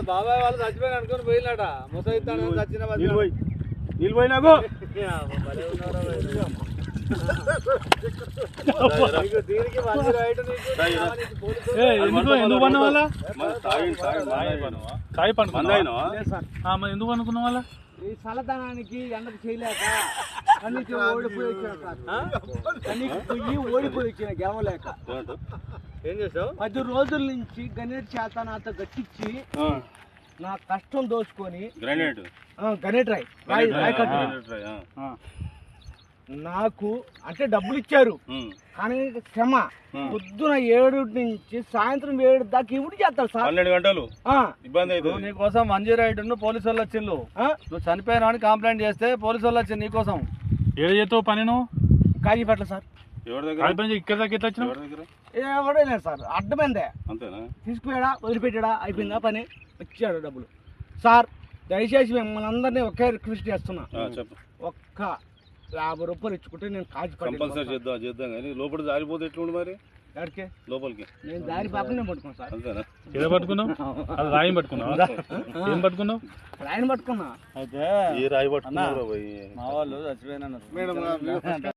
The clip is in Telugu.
బాబాయ్ వాళ్ళు చచ్చిపోయి అనుకుని పోయినట ముసైతాను చచ్చిన నీళ్ళు పోయినాకు ఎందుకు పన్న వాళ్ళ ఎందుకు అనుకున్న వాళ్ళ ఈ చల్లదనానికి ఎండకు చేయలేక కన్నీకి ఓడిపోయి వచ్చిన గెలవలేక ఏం చేసావు 10 రోజుల నుంచి గణేట్ చేత నాతో గట్టించి నా కష్టం దోచుకొని గణేట్ రాయ్ నాకు అంటే డబ్బులు ఇచ్చారు కానీ క్షమ పొద్దున 7 నుంచి సాయంత్రం 7 దాకా ఇవి చేస్తారు సార్ 12 గంటలు ఇబ్బంది అవుతుంది నీకోసం మంజీరాయుడు పోలీసు వాళ్ళు వచ్చిండు నువ్వు చనిపోయినా అని కంప్లైంట్ చేస్తే పోలీసు వాళ్ళు వచ్చింది నీకోసం ఏడు చేస్తావు పని నువ్వు కాజీపేట సార్ ఇక్కడ దాకా ఎట్లా వచ్చినావు ఎవడలేదు సార్ అడ్డమైందే అంతేనా తీసుకుపోయాడా వదిలిపెట్టాడా అయిపోయిందా పని వచ్చాడు డబ్బులు సార్ దయచేసి మిమ్మల్ని అందరినీ ఒకే రిక్వెస్ట్ చేస్తున్నా ఒక్క 50 రూపాయలు ఇచ్చుకుంటే నేను కాజు కంపల్సరీ చేద్దాం కానీ లోపల జారిపోతే ఎట్లుండి మరి ఎక్కడికి లోపలికి నేను దారి పాపనే పట్టుకున్నాను సార్ అంతేనా ఏదో పట్టుకున్నావు అది రాయి పట్టుకున్నావు ఏం పట్టుకున్నావు రాయిని పట్టుకున్నా అయితే ఏ రాయి పట్టుకున్నావు మా వాళ్ళు చచ్చిపోయినా